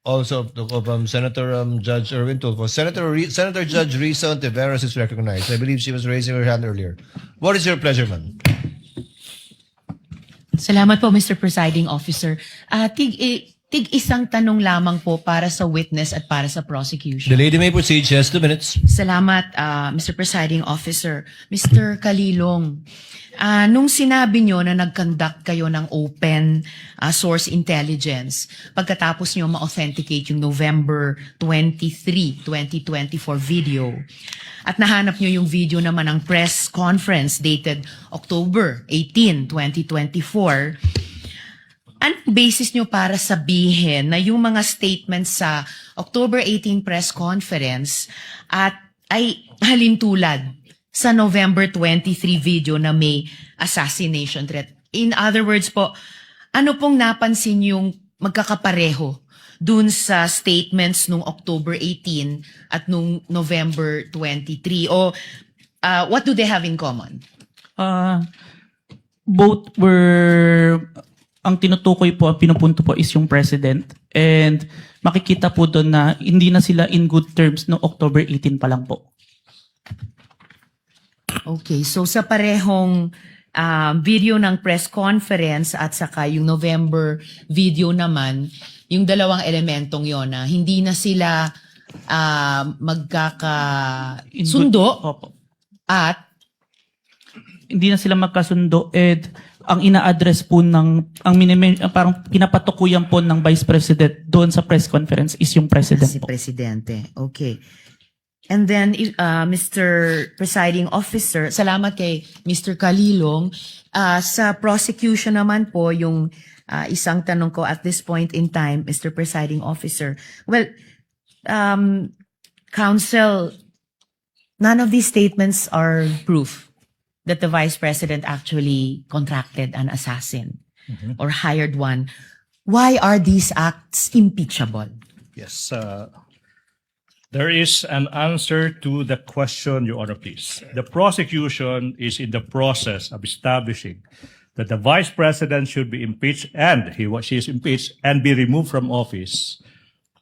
also Senator Judge Erwin Tulfo. Senator Judge Risa Ontiveros is recognized. I believe she was raising her hand earlier. What is your pleasure, ma'am? Salamat po, Mr. Presiding Officer. Tig isang tanong lamang po para sa witness at para sa prosecution. The lady may proceed. She has 2 minutes. Salamat, Mr. Presiding Officer. Mr. Kalilong, nung sinabi nyo na nag-conduct kayo ng open source intelligence, pagkatapos nyo ma-authenticate yung November 23, 2024 video, at nahanap nyo yung video naman ng press conference dated October 18, 2024, anong basis nyo para sabihin na yung mga statements sa October 18 press conference at ay halintulad sa November 23 video na may assassination threat? In other words po, ano pong napansin yung magkakapareho dun sa statements nung October 18 at nung November 23? O what do they have in common? Both were, ang tinutukoy po, ang pinupunto po is yung president. And makikita po doon na hindi na sila in good terms no October 18 pa lang po. Okay, so sa parehong video ng press conference at saka yung November video naman, yung dalawang elementong yon na hindi na sila magkakasundo Opo. at Hindi na sila magkasundo and ang ina-address po parang pinapatukuyan po ng Vice President doon sa press conference is yung President si po. Presidente. Okay. And then, Mr. Presiding Officer, salamat kay Mr. Kalilong. Sa prosecution naman po, yung isang tanong ko at this point in time, Mr. Presiding Officer. Well, Counsel, none of these statements are proof that the Vice President actually contracted an assassin or hired one. Why are these acts impeachable? Yes. There is an answer to the question, Your Honor, please. The prosecution is in the process of establishing that the Vice President should be impeached and she is impeached and be removed from office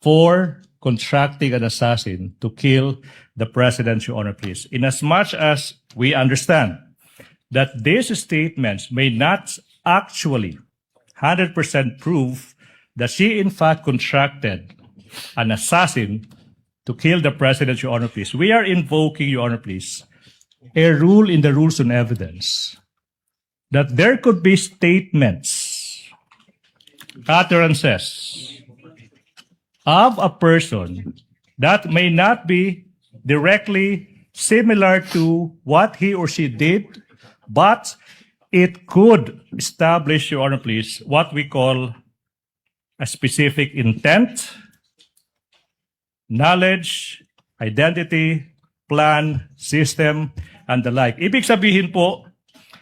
for contracting an assassin to kill the President, Your Honor, please. Inasmuch as we understand that these statements may not actually 100% prove that she in fact contracted an assassin to kill the President, Your Honor, please. We are invoking, Your Honor, please, a rule in the rules on evidence that there could be statements, utterances of a person that may not be directly similar to what he or she did, but it could establish, Your Honor, please, what we call a specific intent, knowledge, identity, plan, system, and the like. Ibig sabihin po,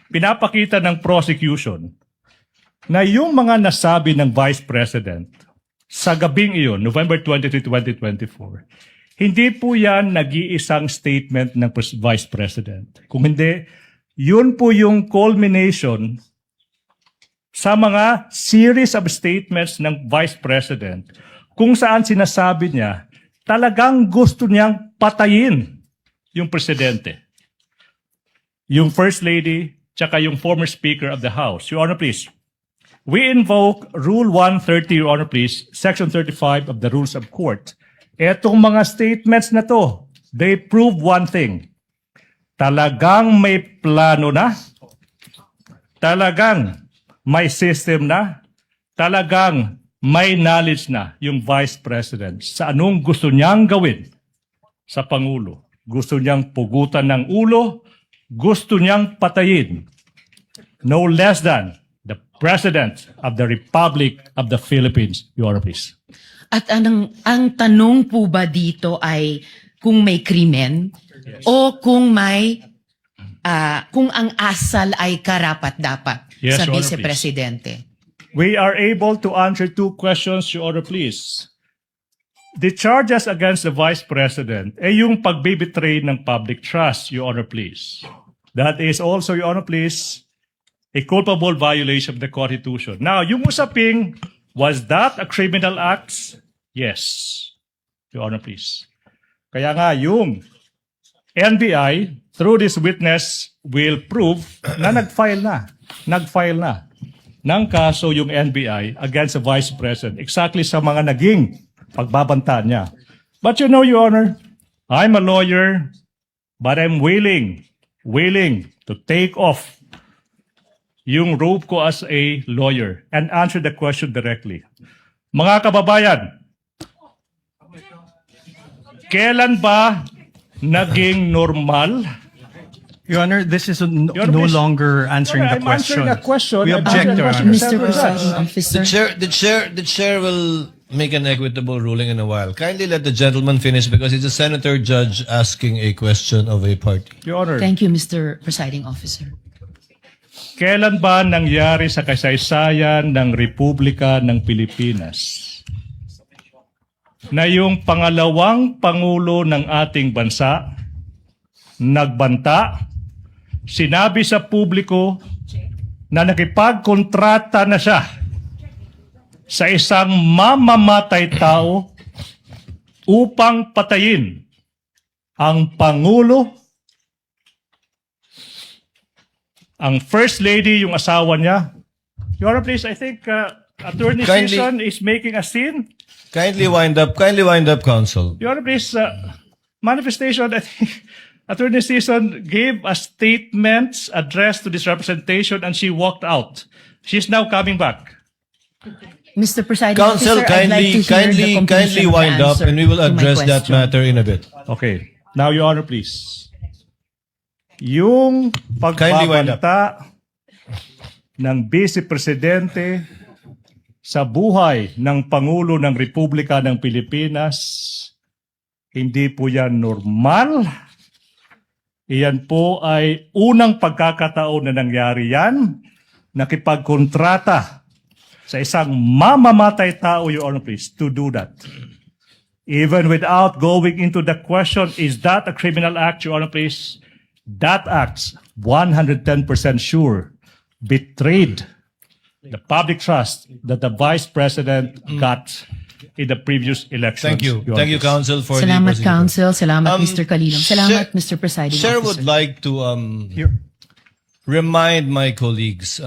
pinapakita ng prosecution na yung mga nasabi ng Vice President sa gabing iyon, November 23, 2024, hindi po yan nag-iisang statement ng Vice President. Kung hindi, yun po yung culmination sa mga series of statements ng Vice President kung saan sinasabi niya talagang gusto niyang patayin yung presidente, yung First Lady, tsaka yung former Speaker of the House. Your Honor, please. We invoke Rule 130, Your Honor, please, Section 35 of the Rules of Court. Etong mga statements na to, they prove one thing. Talagang may plano na, talagang may system na, talagang may knowledge na yung Vice President sa anong gusto niyang gawin sa Pangulo. Gusto niyang pugutan ng ulo, gusto niyang patayin no less than the President of the Republic of the Philippines. Your Honor, please. At ang tanong po ba dito ay kung may krimen o kung may kung ang asal ay karapat-dapat Yes, sa Your Honor, Vice-Presidente? We are able to answer two questions, Your Honor, please. The charges against the Vice President ay yung pagbibitray ng public trust, Your Honor, please. That is also, Your Honor, please, a culpable violation of the Constitution. Now, yung usaping, was that a criminal act? Yes. Your Honor, please. Kaya nga, yung NBI, through this witness, will prove na nag-file na ng kaso yung NBI against the Vice President exactly sa mga naging pagbabanta niya. But you know, Your Honor, I'm a lawyer, but I'm willing to take off yung robe ko as a lawyer and answer the question directly. Mga kababayan, kailan ba naging normal? Your Honor, this is no Your Honor, please. longer answering the I'm question. answering a question. We I'm object, answering Your a question. Honor. Mr. Presiding Officer. The chair will make an equitable ruling in a while. Kindly let the gentleman finish because it's a senator judge asking a question of a party. Your Honor, Thank you, Mr. Presiding Officer. kailan ba nangyari sa kasaysayan ng Republika ng Pilipinas na yung pangalawang pangulo ng ating bansa nagbanta, sinabi sa publiko na nakipagkontrata na siya sa isang mamamatay tao upang patayin ang Pangulo, ang First Lady, yung asawa niya. Your Honor, please, I think Attorney Kindly- Season is making a scene. Kindly wind up, counsel. Your Honor, please, manifestation, I think Attorney Season gave a statement addressed to this representation and she walked out. She's now coming back. Mr. Presiding Counsel, Officer, I'd like to hear the completion kindly of the wind up answer and we will to my address that question. matter in a bit. Okay. Now, Your Honor, please. Yung Kindly wind up. pagbabanta ng Vice Presidente sa buhay ng Pangulo ng Republika ng Pilipinas, hindi po yan normal. Iyan po ay unang pagkakataon na nangyari yan, nakipagkontrata sa isang mamamatay tao, Your Honor, please, to do that. Even without going into the question, is that a criminal act, Your Honor, please? That act, 110% sure, betrayed the public trust that the Vice President got in the previous elections. Thank you. Your Thank you, Honor, please. counsel, for Salamat, the Counsel. Salamat, Mr. Kalilong. Salamat, Chair- Mr. Presiding Chair Officer. would like to remind my colleagues,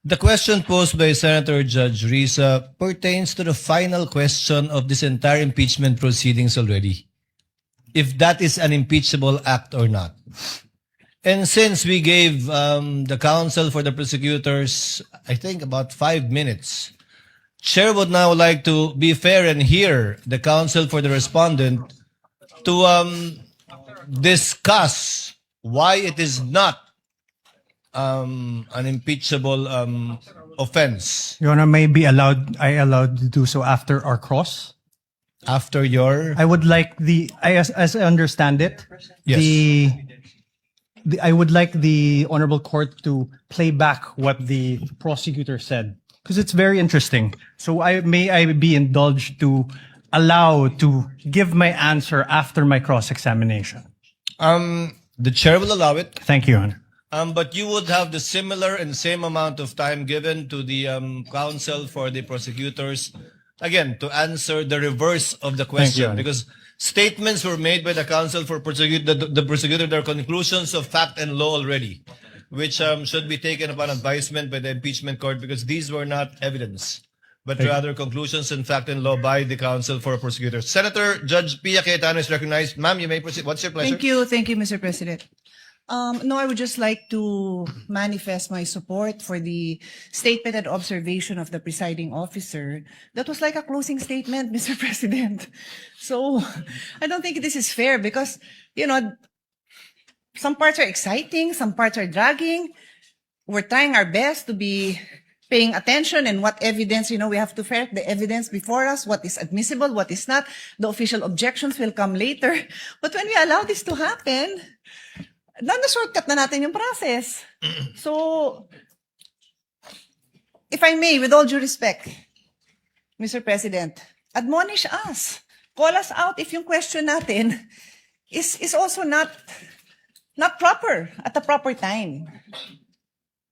the question posed by Senator Judge Risa pertains to the final question of this entire impeachment proceedings already. If that is an impeachable act or not. And since we gave the counsel for the prosecutors, I think about 5 minutes, Chair would now like to be fair and hear the counsel for the respondent to discuss why it is not an impeachable offense Your Honor, I allowed to do so after our cross. after your... I would like as I understand it, Yes. I would like the honorable court to play back what the prosecutor said because it's very interesting. So may I be indulged to allow to give my answer after my cross-examination. The chair will allow it. Thank you, Your Honor. But you would have the similar and same amount of time given to the counsel for the prosecutors, again, to answer the reverse of the question. Honor. Because statements were made by the counsel for the prosecutor, their conclusions of fact and law already, which should be taken upon advisement by the impeachment court because these were not evidence, but rather conclusions in fact and law by the counsel for prosecutors. Senator Judge Pia Cayetano is recognized. Ma'am, you may proceed. What's your pleasure? Thank you, Mr. President. No, I would just like to manifest my support for the statement and observation of the presiding officer. That was like a closing statement, Mr. President. So I don't think this is fair because, some parts are exciting, some parts are dragging. We're trying our best to be paying attention and what evidence, we have to ferret the evidence before us, what is admissible, what is not. The official objections will come later. But when we allow this to happen, na-shortcut na natin yung process. So, if I may, with all due respect, Mr. President, admonish us. Call us out if yung question natin is also not proper at the proper time.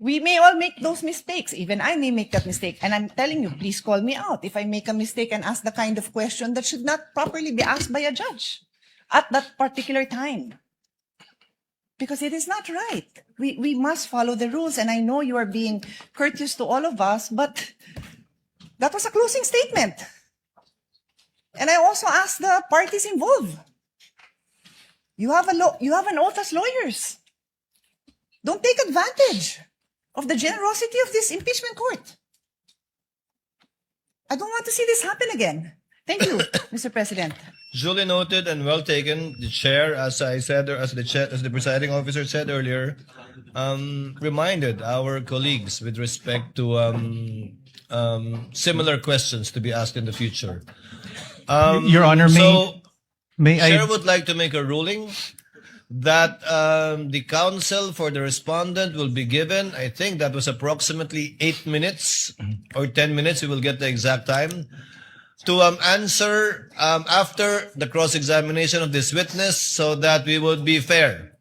We may all make those mistakes. Even I may make that mistake. And I'm telling you, please call me out if I make a mistake and ask the kind of question that should not properly be asked by a judge at that particular time. Because it is not right. We must follow the rules. And I know you are being courteous to all of us, but that was a closing statement. And I also asked the parties involved. You have an oath as lawyers. Don't take advantage of the generosity of this impeachment court. I don't want to see this happen again. Thank you, Mr. President. Duly noted and well taken. The chair, as I said, or as the presiding officer said earlier, reminded our colleagues with respect to similar questions to be asked in the future. Your Honor, may Chair I? would like to make a ruling that the counsel for the respondent will be given, I think that was approximately 8 minutes or 10 minutes, we will get the exact time, to answer after the cross-examination of this witness so that we would be fair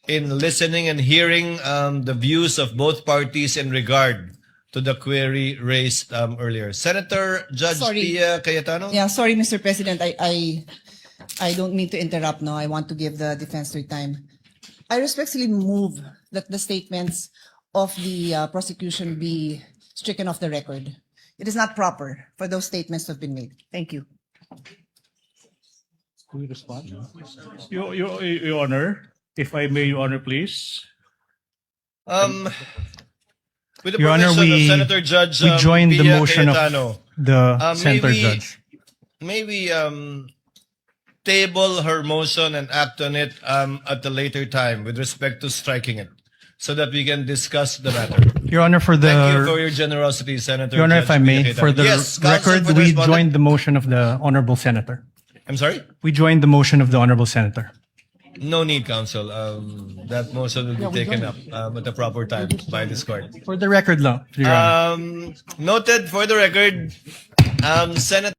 in listening and hearing the views of both parties in regard to the query raised earlier. Senator Judge Sorry. Pia Cayetano? Yeah, sorry, Mr. President. I don't mean to interrupt now. I want to give the defense their time. I respectfully move that the statements of the prosecution be stricken off the record. It is not proper for those statements to have been made. Thank you. Your Honor, if I may, Your Honor, please. With the Your Honor, permission of we- Senator Judge we joined the Pia motion of Cayetano, The Senator maybe- Judge. maybe table her motion and act on it at a later time with respect to striking it so that we can discuss the matter. Your Honor, for Thank you for the your generosity, Senator. Your Honor, Judge if I may, Pia for Cayetano. the Yes, counsel record, for the we respondent. joined the motion of the honorable senator. I'm sorry? We joined the motion of the honorable senator. No need, counsel. That motion will be taken up at the proper time by this court. For the record, lang, Your Honor. Noted for the record, Senator